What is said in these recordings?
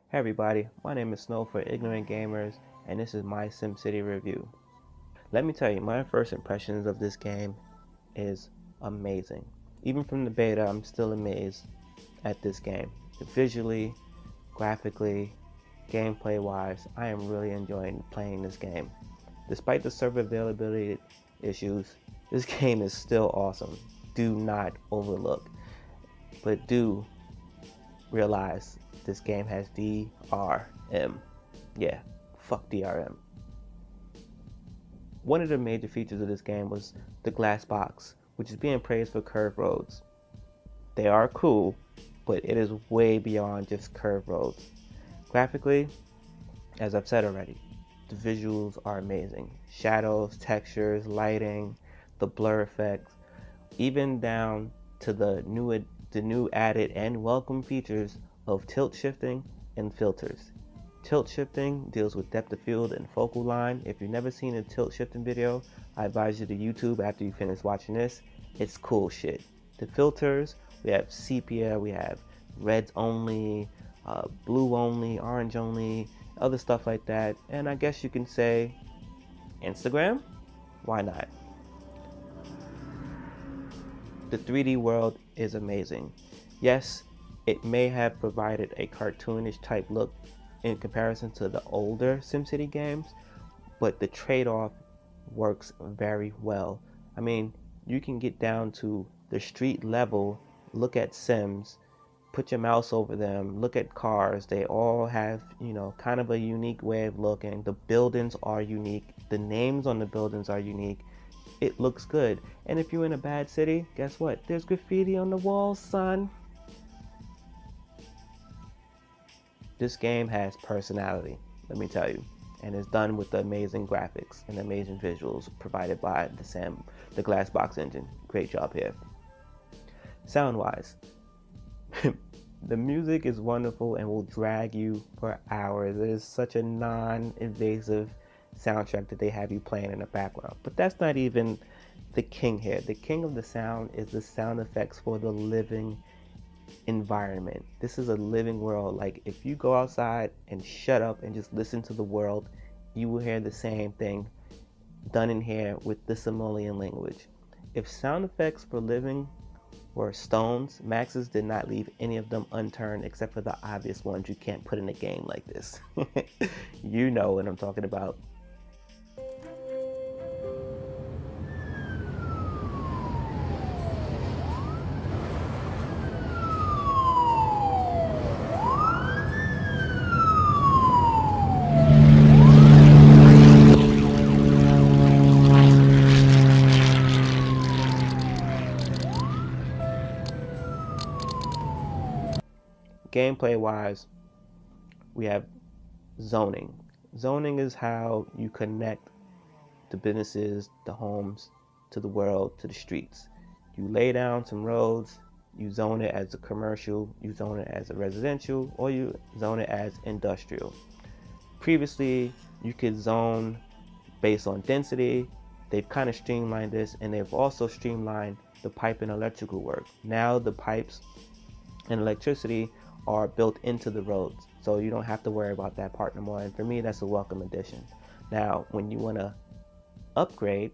Hey everybody, my name is Snow for Ignorant Gamers, and this is my SimCity review. Let me tell you, my first impressions of this game is amazing. Even from the beta, I'm still amazed at this game. Visually, graphically, gameplay-wise, I am really enjoying playing this game. Despite the server availability issues, this game is still awesome. Do not overlook, but do realize this game has DRM. Yeah, fuck DRM. One of the major features of this game was the glass box, which is being praised for curved roads. They are cool, but it is way beyond just curved roads. Graphically, as I've said already, the visuals are amazing. Shadows, textures, lighting, the blur effects, even down to the new added and welcome features of tilt shifting and filters. Tilt shifting deals with depth of field and focal line. If you've never seen a tilt shifting video, I advise you to YouTube after you finish watching this. It's cool shit. The filters, we have sepia, we have reds only, blue only, orange only, other stuff like that. And I guess you can say Instagram? Why not? The 3D world is amazing. Yes, it may have provided a cartoonish type look in comparison to the older SimCity games, but the trade-off works very well. I mean, you can get down to the street level, look at Sims, put your mouse over them, look at cars. They all have, kind of a unique way of looking. The buildings are unique. The names on the buildings are unique. It looks good. And if you're in a bad city, guess what? There's graffiti on the walls, son. This game has personality, let me tell you, and is done with the amazing graphics and amazing visuals provided by the Glassbox engine. Great job here. Sound-wise, the music is wonderful and will drag you for hours. It is such a non-invasive soundtrack that they have you playing in the background. But that's not even the king here. The king of the sound is the sound effects for the living environment. This is a living world. Like, if you go outside and shut up and just listen to the world, you will hear the same thing done in here with the Simoleon language. If sound effects for living were stones, Maxis did not leave any of them unturned except for the obvious ones you can't put in a game like this. You know what I'm talking about. Gameplay wise, we have zoning. Zoning is how you connect the businesses, the homes, to the world, to the streets. You lay down some roads, you zone it as a commercial, you zone it as a residential, or you zone it as industrial. Previously, you could zone based on density. They've kind of streamlined this, and they've also streamlined the pipe and electrical work. Now the pipes and electricity are built into the roads, so you don't have to worry about that part no more. And for me, that's a welcome addition. Now, when you want to upgrade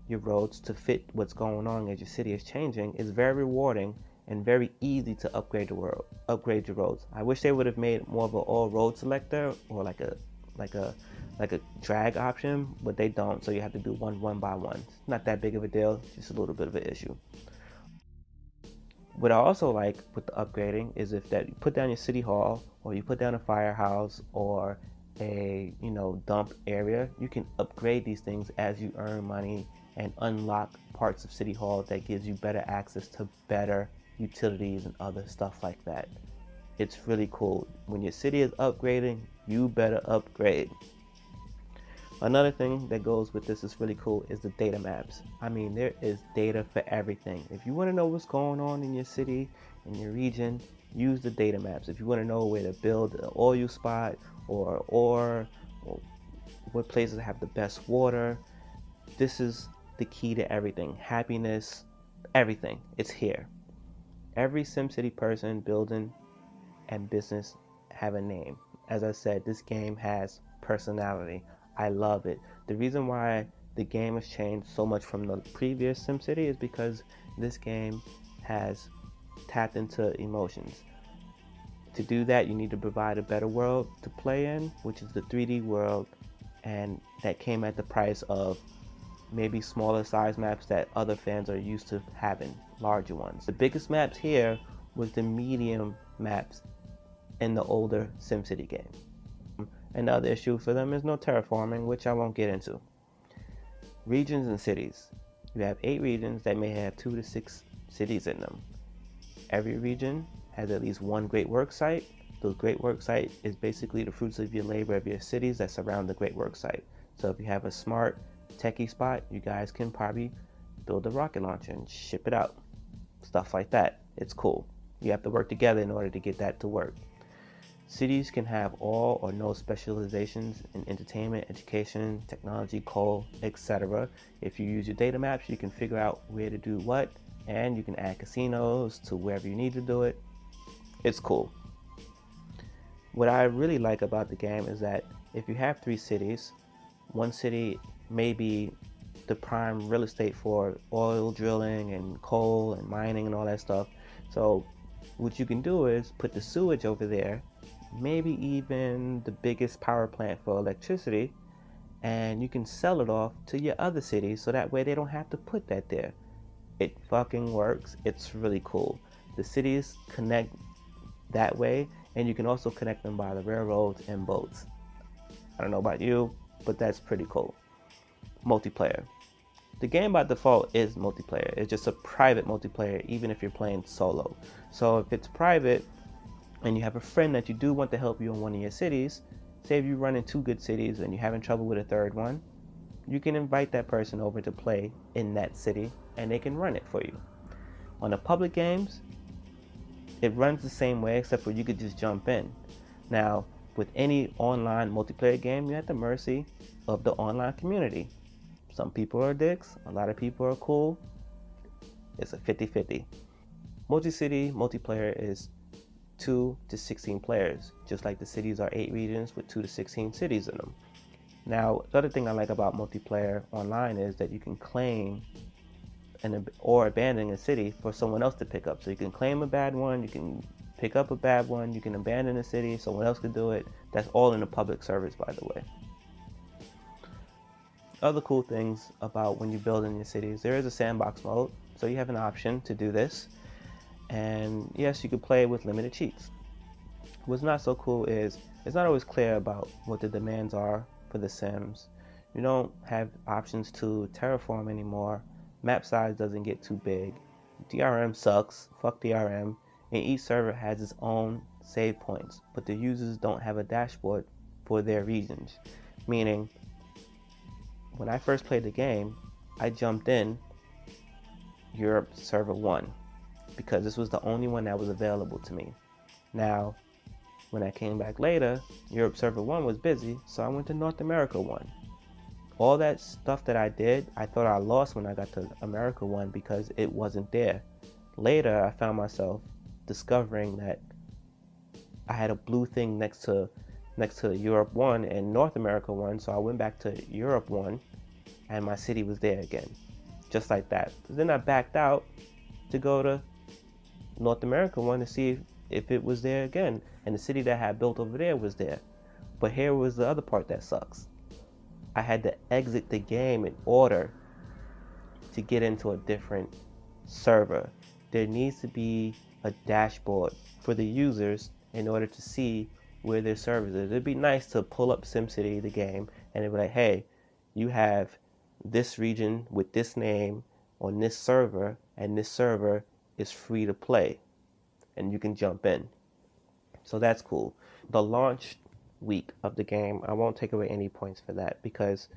your roads to fit what's going on as your city is changing, it's very rewarding and very easy to upgrade your roads. I wish they would have made more of an all road selector or like a drag option, but they don't. So you have to do one by one. It's not that big of a deal, just a little bit of an issue. What I also like with the upgrading is if that you put down your city hall, or you put down a firehouse, or a dump area, you can upgrade these things as you earn money and unlock parts of city hall that gives you better access to better utilities and other stuff like that. It's really cool. When your city is upgrading, you better upgrade. Another thing that goes with this is really cool is the data maps. I mean, there is data for everything. If you want to know what's going on in your city, in your region, use the data maps. If you want to know where to build an oil spot or what places have the best water, this is the key to everything. Happiness, everything. It's here. Every SimCity person, building, and business have a name. As I said, this game has personality. I love it. The reason why the game has changed so much from the previous SimCity is because this game has tapped into emotions. To do that, you need to provide a better world to play in, which is the 3D world, and that came at the price of maybe smaller size maps that other fans are used to having, larger ones. The biggest maps here was the medium maps in the older SimCity game. Another issue for them is no terraforming, which I won't get into. Regions and cities. You have 8 regions that may have 2 to 6 cities in them. Every region has at least one great work site. The great work site is basically the fruits of your labor of your cities that surround the great work site. So if you have a smart techie spot, you guys can probably build a rocket launcher and ship it out. Stuff like that. It's cool. You have to work together in order to get that to work. Cities can have all or no specializations in entertainment, education, technology, coal, etc. If you use your data maps, you can figure out where to do what, and you can add casinos to wherever you need to do it. It's cool. What I really like about the game is that if you have 3 cities, one city may be the prime real estate for oil drilling and coal and mining and all that stuff. So what you can do is put the sewage over there, maybe even the biggest power plant for electricity, and you can sell it off to your other cities so that way they don't have to put that there. It fucking works. It's really cool. The cities connect that way, and you can also connect them by the railroads and boats. I don't know about you, but that's pretty cool. Multiplayer. The game by default is multiplayer. It's just a private multiplayer, even if you're playing solo. So if it's private and you have a friend that you do want to help you in one of your cities, say if you run in 2 good cities and you're having trouble with a third one, you can invite that person over to play in that city and they can run it for you. On the public games, it runs the same way except for you could just jump in. Now, with any online multiplayer game, you're at the mercy of the online community. Some people are dicks, a lot of people are cool. It's a 50-50. Multi-city multiplayer is 2 to 16 players, just like the cities are 8 regions with 2 to 16 cities in them. Now, the other thing I like about multiplayer online is that you can claim or abandon a city for someone else to pick up. So you can claim a bad one, you can pick up a bad one, you can abandon a city, someone else could do it. That's all in the public service, by the way. Other cool things about when you build in your cities, there is a sandbox mode, so you have an option to do this. And yes, you can play with limited cheats. What's not so cool is it's not always clear about what the demands are for the Sims. You don't have options to terraform anymore. Map size doesn't get too big. DRM sucks. Fuck DRM. And each server has its own save points, but the users don't have a dashboard for their regions. Meaning, when I first played the game, I jumped in Europe server 1 because this was the only one that was available to me. Now, when I came back later, Europe server 1 was busy, so I went to North America 1. All that stuff that I did, I thought I lost when I got to America 1 because it wasn't there. Later, I found myself discovering that I had a blue thing next to Europe 1 and North America 1, so I went back to Europe 1 and my city was there again. Just like that. Then I backed out to go to North America 1 to see if it was there again, and the city that I had built over there was there. But here was the other part that sucks. I had to exit the game in order to get into a different server. There needs to be a dashboard for the users in order to see where their servers is. It'd be nice to pull up SimCity, the game, and it'd be like, hey, you have this region with this name on this server, and this server is free to play, and you can jump in. So that's cool. The launch week of the game, I won't take away any points for that because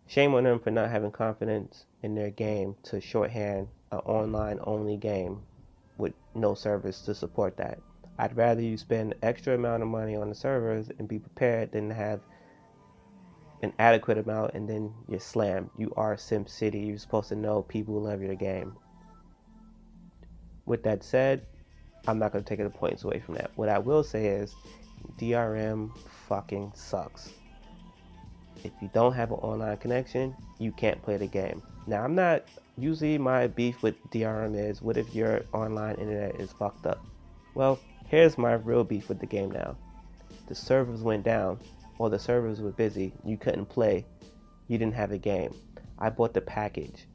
shame on them for not having confidence in their game to shorthand an online only game with no servers to support that. I'd rather you spend extra amount of money on the servers and be prepared than have an adequate amount and then you're slammed. You are SimCity. You're supposed to know people love your game. With that said, I'm not going to take the points away from that. What I will say is, DRM fucking sucks. If you don't have an online connection, you can't play the game. Now, I'm not, usually my beef with DRM is, what if your online internet is fucked up? Well, here's my real beef with the game now. The servers went down, or the servers were busy, you couldn't play, you didn't have a game. I bought the package,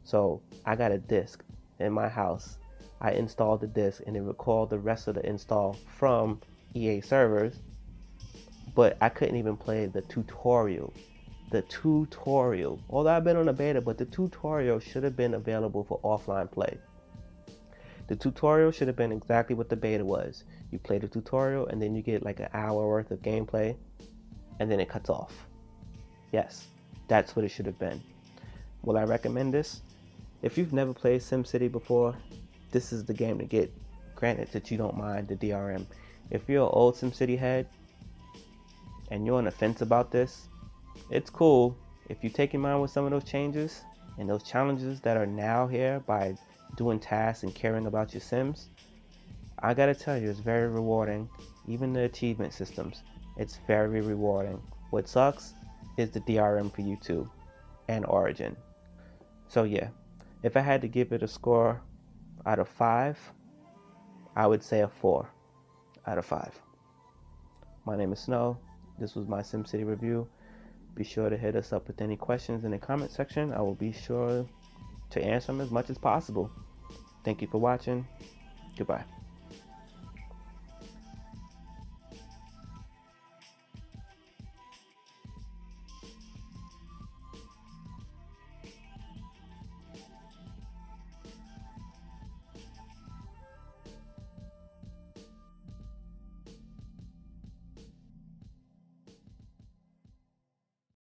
so I got a disc in my house. I installed the disc and it recalled the rest of the install from EA servers, but I couldn't even play the tutorial. The tutorial, although I've been on a beta, but the tutorial should have been available for offline play. The tutorial should have been exactly what the beta was. You play the tutorial and then you get like an hour worth of gameplay and then it cuts off. Yes, that's what it should have been. Will I recommend this? If you've never played SimCity before, this is the game to get. Granted that you don't mind the DRM. If you're an old SimCity head and you're on the fence about this, it's cool. If you take your mind with some of those changes and those challenges that are now here by doing tasks and caring about your Sims, I gotta tell you, it's very rewarding. Even the achievement systems, it's very rewarding. What sucks is the DRM for YouTube and Origin. So yeah, if I had to give it a score out of 5, I would say a 4 out of 5. My name is Snow. This was my SimCity review. Be sure to hit us up with any questions in the comment section. I will be sure to answer them as much as possible. Thank you for watching. Goodbye.